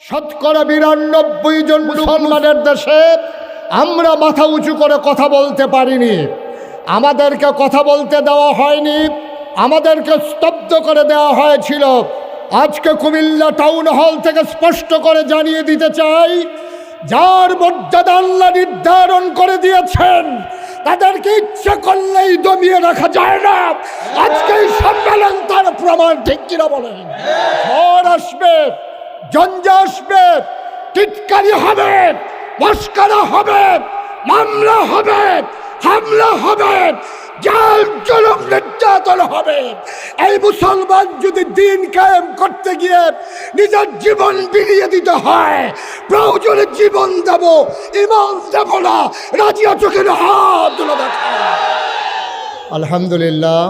শতকরা ৯২ জন মুসলমানের দেশে আমরা মাথা উঁচু করে কথা বলতে পারিনি। আমাদেরকে কথা বলতে দেওয়া হয়নি, আমাদেরকে স্তব্ধ করে দেওয়া হয়েছিল। আজকে কুমিল্লা টাউন হল থেকে স্পষ্ট করে জানিয়ে দিতে চাই, যার মর্যাদা আল্লাহ নির্ধারণ করে দিয়েছেন তাদেরকে ইচ্ছে করলেই দমিয়ে রাখা যায় না। আজকে এই সম্মেলন তার প্রমাণ, ঠিক কিনা বলেন? ঝড় আসবে, ঝঞ্ঝা আসবে, টিটকারি হবে, মস্করা হবে, মামলা হবে, হামলা হবে, জাল জুলুম নির্যাতন হবে। এই মুসলমান যদি দিন কায়েম করতে গিয়ে নিজের জীবন বিলিয়ে দিতে হয়, প্রয়োজনে জীবন দেব, ইমান দেব না। রাজি আছো কিনা? হাত তুলে দেখো। আলহামদুলিল্লাহ,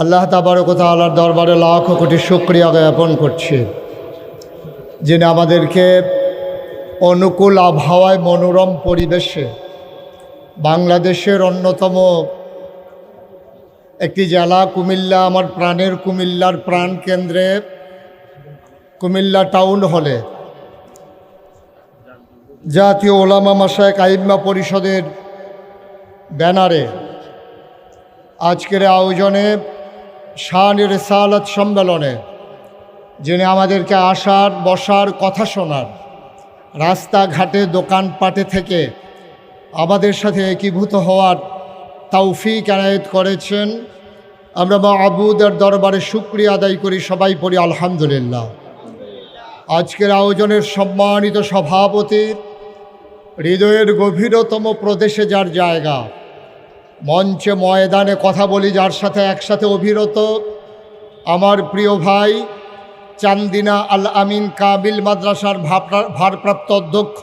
আল্লাহ তাবারক ওয়া তাআলার দরবারে লাখ কোটি শুকরিয়া জ্ঞাপন করছি, যিনি আমাদেরকে অনুকূল আবহাওয়ায় মনোরম পরিবেশে বাংলাদেশের অন্যতম একটি জেলা কুমিল্লা, আমার প্রাণের কুমিল্লার প্রাণ কেন্দ্রে কুমিল্লা টাউন হলে জাতীয় ওলামা মাশায়েখ আইম্মা পরিষদের ব্যানারে আজকের আয়োজনে শান রিসালাত সম্মেলনে যিনি আমাদেরকে আসার, বসার, কথা শোনার, রাস্তাঘাটে দোকানপাটে থেকে আমাদের সাথে একীভূত হওয়ার তৌফিক এনায়েত করেছেন, আমরা মাবুদের দরবারে শুকরিয়া আদায় করি। সবাই পড়ি আলহামদুলিল্লাহ। আজকের আয়োজনের সম্মানিত সভাপতি, হৃদয়ের গভীরতম প্রদেশে যার জায়গা, মঞ্চে ময়দানে কথা বলি যার সাথে একসাথে অভিরত, আমার প্রিয় ভাই চান্দিনা আল আমিন কাবিল মাদ্রাসার ভারপ্রাপ্ত অধ্যক্ষ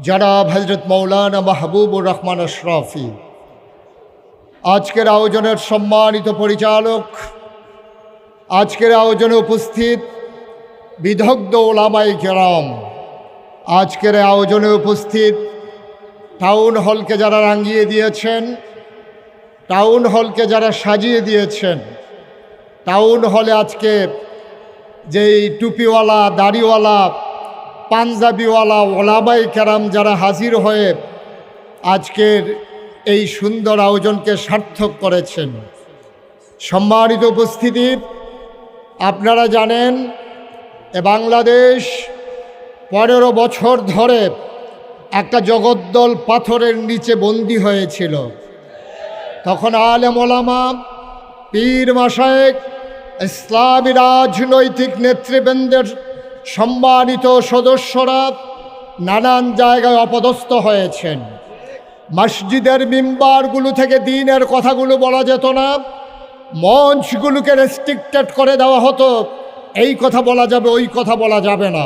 জনাব হযরত মৌলানা মাহবুবুর রহমান আশরাফি, আজকের আয়োজনের সম্মানিত পরিচালক, আজকের আয়োজনে উপস্থিত বিদগ্ধ ওলামায়ে কেরাম, আজকের আয়োজনে উপস্থিত টাউন হলকে যারা রাঙিয়ে দিয়েছেন, টাউন হলকে যারা সাজিয়ে দিয়েছেন, টাউন হলে আজকে যেই টুপিওয়ালা, দাড়িওয়ালা, পাঞ্জাবিওয়ালা ওলামায়ে কেরাম যারা হাজির হয়ে আজকের এই সুন্দর আয়োজনকে সার্থক করেছেন। সম্মানিত উপস্থিতি, আপনারা জানেন বাংলাদেশ ১৫ বছর ধরে একটা জগদ্দল পাথরের নিচে বন্দী হয়েছিল। তখন আলেম ওলামা, পীর মাশায়েখ, ইসলামী রাজনৈতিক নেতৃবৃন্দের সম্মানিত সদস্যরা নানান জায়গায় অপদস্থ হয়েছেন। মসজিদের মিম্বারগুলো থেকে দ্বীনের কথাগুলো বলা যেত না, মঞ্চগুলোকে রেস্ট্রিক্টেড করে দেওয়া হতো, এই কথা বলা যাবে, ওই কথা বলা যাবে না।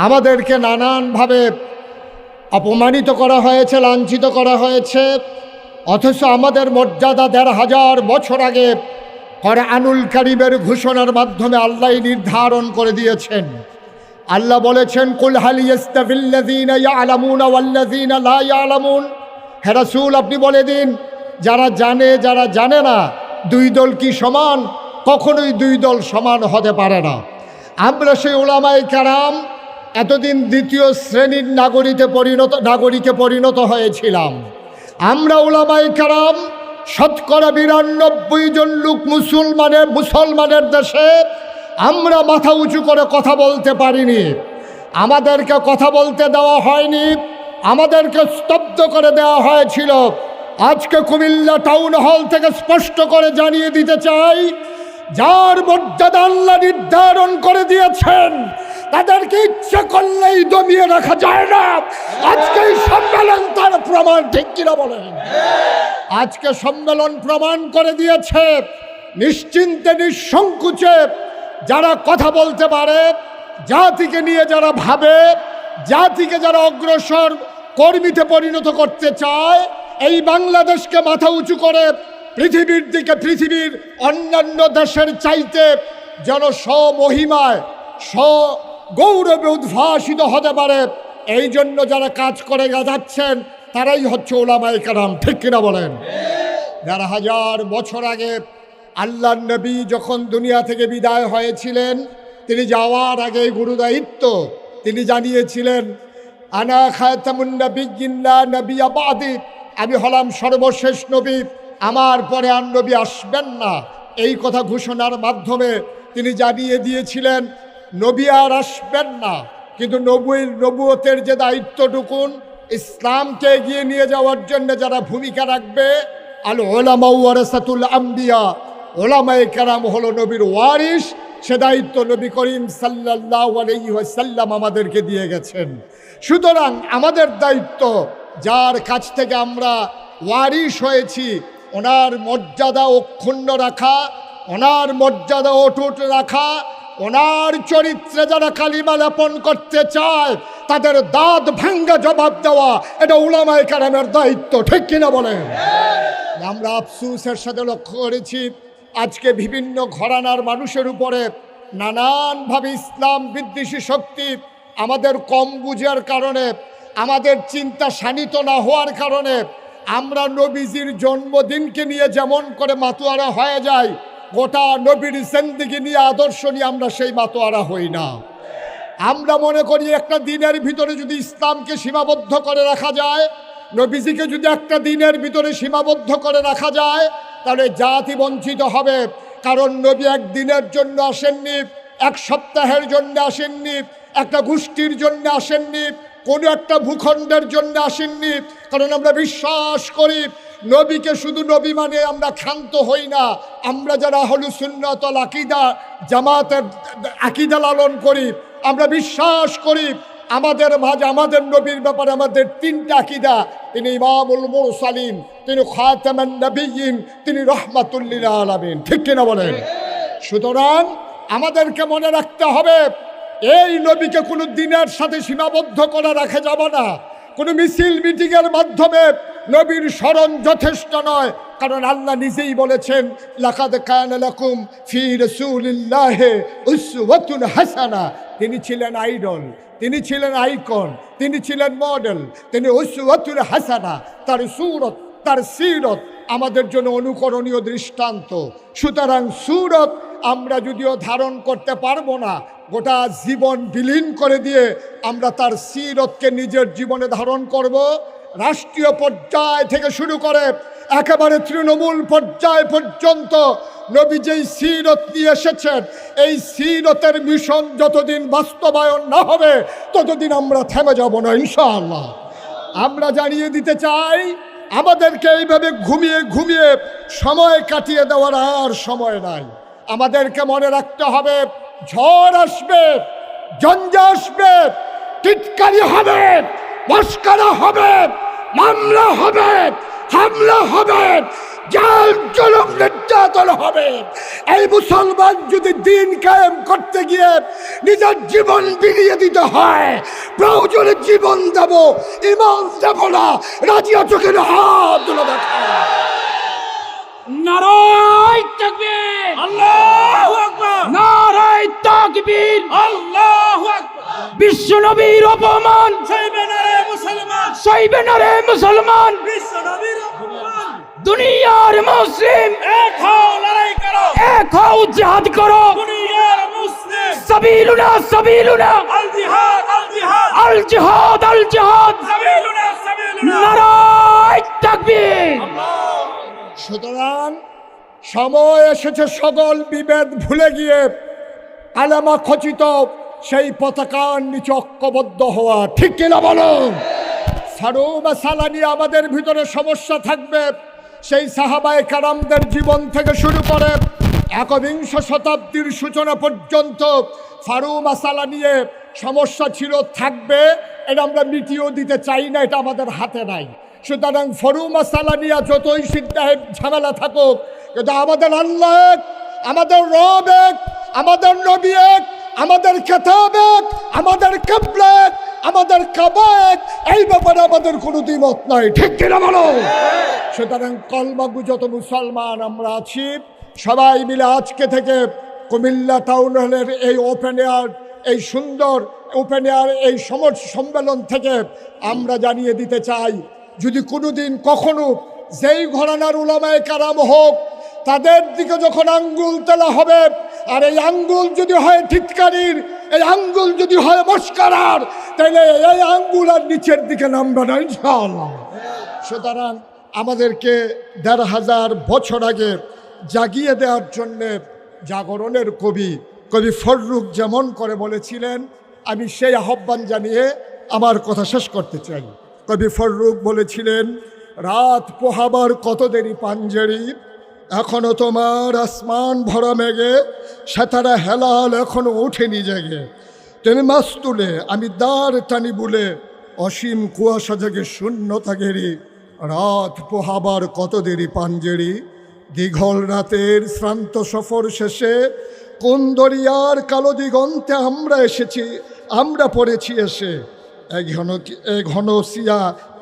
আমাদেরকে নানানভাবে অপমানিত করা হয়েছে, লাঞ্ছিত করা হয়েছে। অথচ আমাদের মর্যাদা ১৫০০ বছর আগে কোরআনুল কারীমের ঘোষণার মাধ্যমে আল্লাহ নির্ধারণ করে দিয়েছেন। আল্লাহ বলেছেন, কুল হাল ইয়াস্তাবিল্লাযীনা ইয়ালামুনা ওয়াল্লাযীনা লা ইয়ালামুন। হে রাসূল, আপনি বলে দিন, যারা জানে, যারা জানে না, দুই দল কি সমান? কখনোই দুই দল সমান হতে পারে না। আমরা সেই ওলামায়ে কেরাম এতদিন দ্বিতীয় শ্রেণীর নাগরিকে পরিণত হয়েছিলাম। আমরা ওলামায়ে কেরাম শতকরা ৯২ জন লোক মুসলমানের দেশে আমরা মাথা উঁচু করে কথা বলতে পারিনি। আমাদেরকে কথা বলতে দেওয়া হয়নি, আমাদেরকে স্তব্ধ করে দেওয়া হয়েছিল। আজকে কুমিল্লা টাউন হল থেকে স্পষ্ট করে জানিয়ে দিতে চাই, যার মর্যাদা আল্লাহ নির্ধারণ করে দিয়েছেন তাদেরকে ইচ্ছে করলেই দমিয়ে রাখা যায় না। আজকে এই সম্মেলন তার প্রমাণ, ঠিক কিনা বলেন? আজকে সম্মেলন প্রমাণ করে দিয়েছে, নিশ্চিন্তে নিঃসংকোচে যারা কথা বলতে পারে, জাতিকে নিয়ে যারা ভাবে, জাতিকে যারা অগ্রসর কর্মীতে পরিণত করতে চায়, এই বাংলাদেশকে মাথা উঁচু করে পৃথিবীর দিকে, পৃথিবীর অন্যান্য দেশের চাইতে যেন স্বমহিমায়, স্বগৌরবে উদ্ভাসিত হতে পারে, এই জন্য যারা কাজ করে যাচ্ছেন তারাই হচ্ছে ওলামায়ে কেরাম, ঠিক কিনা বলেন? ১৫০০ বছর আগে আল্লাহর নবী যখন দুনিয়া থেকে বিদায় হয়েছিলেন, তিনি যাওয়ার আগে গুরুদায়িত্ব তিনি জানিয়েছিলেন, আনা খাতামুন নাবিয়্যিন লা নাবিয়্যা বা'দি, আমি হলাম সর্বশেষ নবী, আমার পরে আর নবী আসবেন না। এই কথা ঘোষণার মাধ্যমে তিনি জানিয়ে দিয়েছিলেন নবী আর আসবেন না। কিন্তু নবুয়তের যে দায়িত্বটুকুন ইসলামকে এগিয়ে নিয়ে যাওয়ার জন্য যারা ভূমিকা রাখবে, আল উলামা ওয়ারাসাতুল আম্বিয়া, ওলামায়ে কেরাম হলো নবীর ওয়ারিস, সে দায়িত্ব নবী করিম সাল্লাল্লাহু আলাইহি ওয়াসাল্লাম আমাদেরকে দিয়ে গেছেন। সুতরাং আমাদের দায়িত্ব যার কাছ থেকে আমরা ওয়ারিস হয়েছি ওনার মর্যাদা অক্ষুণ্ণ রাখা, ওনার মর্যাদা অটুট রাখা, ওনার চরিত্রে যারা কালিমা লেপন করতে চায় তাদের দাঁত ভাঙ্গা জবাব দেওয়া, এটা উলামায়ে কেরামের দায়িত্ব। ঠিক কিনা বলেন? আমরা আফসোসের সাথে লক্ষ্য করেছি আজকে বিভিন্ন ঘরানার মানুষের উপরে নানানভাবে ইসলাম বিদ্বেষী শক্তি আমাদের কম বুঝার কারণে, আমাদের চিন্তা শানিত না হওয়ার কারণে আমরা নবীজির জন্মদিনকে নিয়ে যেমন করে মাতোয়ারা হয়ে যায়, গোটা নবীর জিন্দেগি নিয়ে আদর্শ নিয়ে আমরা সেই মাতোয়ারা হই না। আমরা মনে করি একটা দিনের ভিতরে যদি ইসলামকে সীমাবদ্ধ করে রাখা যায়, নবীজিকে যদি একটা দিনের ভিতরে সীমাবদ্ধ করে রাখা যায়, তাহলে জাতি বঞ্চিত হবে। কারণ নবী একদিনের জন্য আসেননি, এক সপ্তাহের জন্য আসেননি, একটা গোষ্ঠীর জন্য আসেননি, কোনো একটা ভূখণ্ডের জন্য আসেননি। কারণ আমরা বিশ্বাস করি নবীকে শুধু নবী মানে আমরা ক্ষান্ত হই না। আমরা যারা আহলুস সুন্নাত ওয়াল আকীদা জামাতের আকীদা লালন করি, আমরা বিশ্বাস করি আমাদের মাঝে আমাদের নবীর ব্যাপারে আমাদের তিনটা আকীদা, তিনি ইমামুল মুরসালিন, তিনি খাতামুন নবিয়্যিন, তিনি রাহমাতুল লিল আলামিন। ঠিক কিনা বলেন? সুতরাং আমাদেরকে মনে রাখতে হবে এই নবীকে কোনো দিনের সাথে সীমাবদ্ধ করে রাখা যাবে না। কোনো মিছিল মিটিংয়ের মাধ্যমে নবীর স্মরণ যথেষ্ট নয়। কারণ আল্লাহ নিজেই বলেছেন, লাকাদ কানা লাকুম ফি রাসূলিল্লাহি উসওয়াতুন হাসানা। তিনি ছিলেন আইডল, তিনি ছিলেন আইকন, তিনি ছিলেন মডেল, তিনি উসওয়াতুন হাসানা। তার সূরত, তার সিরত আমাদের জন্য অনুকরণীয় দৃষ্টান্ত। সুতরাং সূরত আমরা যদিও ধারণ করতে পারবো না, গোটা জীবন বিলীন করে দিয়ে আমরা তার সিরতকে নিজের জীবনে ধারণ করব। রাষ্ট্রীয় পর্যায় থেকে শুরু করে একেবারে তৃণমূল পর্যায় পর্যন্ত নবী যেই সিরত নিয়ে এসেছেন, এই সিরতের মিশন যতদিন বাস্তবায়ন না হবে ততদিন আমরা থেমে যাব না ইনশাআল্লাহ। আমরা জানিয়ে দিতে চাই আমাদেরকে এইভাবে ঘুমিয়ে ঘুমিয়ে সময় কাটিয়ে দেওয়ার আর সময় নাই। আমাদেরকে মনে রাখতে হবে ঝড় আসবে, ঝঞ্ঝা আসবে, টিটকারি হবে, মস্করা হবে, মামলা হবে, হামলা হবে, জাল জুলুম নির্যাতন হবে। এই মুসলমান যদি দিন কায়েম করতে গিয়ে নিজের জীবন বিলিয়ে দিতে হয়, প্রয়োজনে জীবন দেব, ঈমান দেব না, রাজি আছো কিনা হাত তুলে দেখো। নারায়ে তাকবীর, আল্লাহু আকবার। নারায়ে তাকবীর, আল্লাহু আকবার। বিশ্ব নবীর অপমান সইবে না রে মুসলমান, সইবে না রে মুসলমান। বিশ্ব নবীর অপমান দুনিয়ার মুসলিম এক হও, লড়াই করো, এক হও, জিহাদ করো। দুনিয়ার মুসলিম সাবিলুনা সাবিলুনা, আল জিহাদ আল জিহাদ, আল জিহাদ আল জিহাদ, সাবিলুনা সাবিলুনা। নারায়ে তাকবীর। সুতরাং সময় এসেছে সকল বিভেদ ভুলে গিয়ে কালেমা খচিত সেই পতাকার নিচে ঐক্যবদ্ধ হওয়া। ঠিক কিনা বলো? সারু মাসালা নিয়ে আমাদের ভিতরে সমস্যা থাকবে। সেই সাহাবায়ে কেরামদের জীবন থেকে শুরু করে একবিংশ শতাব্দীর সূচনা পর্যন্ত ফারু মাসালা নিয়ে সমস্যা ছিল, থাকবে। এটা আমরা মিটিয়েও দিতে চাই না, এটা আমাদের হাতে নাই। সুতরাং ফরু মাসালা নিয়ে যতই সিদ্ধায় ঝামেলা থাকুক, কিন্তু আমাদের আল্লাহ এক, আমাদের রব এক, আমাদের নবী এক, আমাদের কিতাব এক, আমাদের কিবলা এক, আমাদের কাবা এক। এই ব্যাপারে আমাদের কোনো দ্বিমত নাই। ঠিক কিনা বলো? সুতরাং কলমাগু যত মুসলমান আমরা আছি সবাই মিলে আজকে থেকে কুমিল্লা টাউন হলের এই ওপেন এয়ার, এই সুন্দর ওপেন এয়ার এই সম্মেলন থেকে আমরা জানিয়ে দিতে চাই, যদি কোনোদিন কখনো যেই ঘরানার উলামায়ে কেরাম হোক তাদের দিকে যখন আঙ্গুল তোলা হবে, আর এই আঙ্গুল যদি হয় টিটকারির, এই আঙ্গুল যদি হয় মস্কারার, তাহলে এই আঙ্গুল আর নিচের দিকে নামবে না ইনশাআল্লাহ। সুতরাং আমাদেরকে ১৫০০ বছর আগে জাগিয়ে দেওয়ার জন্যে জাগরণের কবি ফররুখ যেমন করে বলেছিলেন, আমি সেই আহ্বান জানিয়ে আমার কথা শেষ করতে চাই। কবি ফররুখ বলেছিলেন, রাত পোহাবার কত দেরি পাঞ্জেরি, এখনো তোমার আসমান ভরা মেঘে, সেতারা হেলাল এখনো ওঠেনি জেগে, তুমি মাছ তুলে আমি দাঁড় টানি বুলে, অসীম কুয়াশা জেগে শূন্যতা ঘেরি, রাত পোহাবার কত দেরি পাঞ্জেরি, দীঘল রাতের শ্রান্ত সফর শেষে কোন দরিয়ার কালো দিগন্তে আমরা এসেছি, আমরা পড়েছি এসে, ঘন সিয়া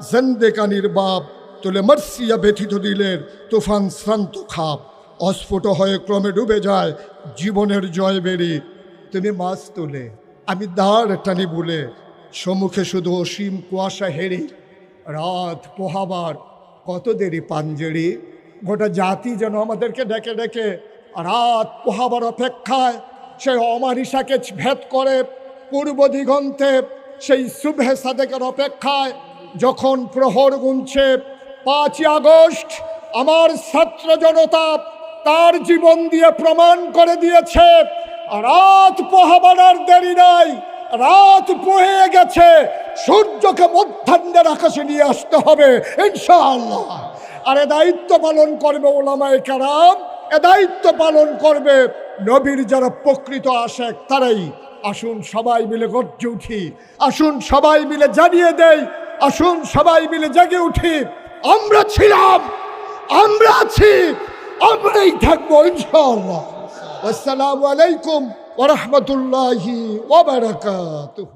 জেন্দেকানির বাপ তুলে মার্সিয়া ব্যথিত দিলের তুফান শ্রান্ত খাপ, অস্ফুট হয়ে ক্রমে ডুবে যায় জীবনের জয় বেরি, তুমি মাছ তুলে আমি দাঁড় টানি বুলে, সম্মুখে শুধু অসীম কুয়াশা হেরি, রাত পোহাবার কত দেরি পাঞ্জেরি। গোটা জাতি যেন আমাদেরকে ডেকে ডেকে রাত পোহাবার অপেক্ষায়, সেই অমানিসাকে ভেদ করে পূর্ব দিগন্তে সেই শুভে সাদেকের অপেক্ষায়, যখন প্রহর গুনছে ৫ই আগস্ট আমার ছাত্র জনতা তার জীবন দিয়ে প্রমাণ করে দিয়েছে, রাত পোহাবার আর দেরি নাই, রাত পোহে গেছে, সূর্যকে মধ্যাহ্নের আকাশে নিয়ে আসতে হবে ইনশাআল্লাহ। আর এ দায়িত্ব পালন করবে ওলামায়ে কেরাম, এ দায়িত্ব পালন করবে নবীর যারা প্রকৃত আশেক তারাই। আসুন সবাই মিলে গর্জে উঠি, আসুন সবাই মিলে জানিয়ে দেই, আসুন সবাই মিলে জেগে উঠি, আমরা ছিলাম, আমরা আছি, আমরাই থাকবো ইনশাআল্লাহ। আসসালামু আলাইকুম ওয়া রাহমাতুল্লাহি ওয়া বারাকাতুহু।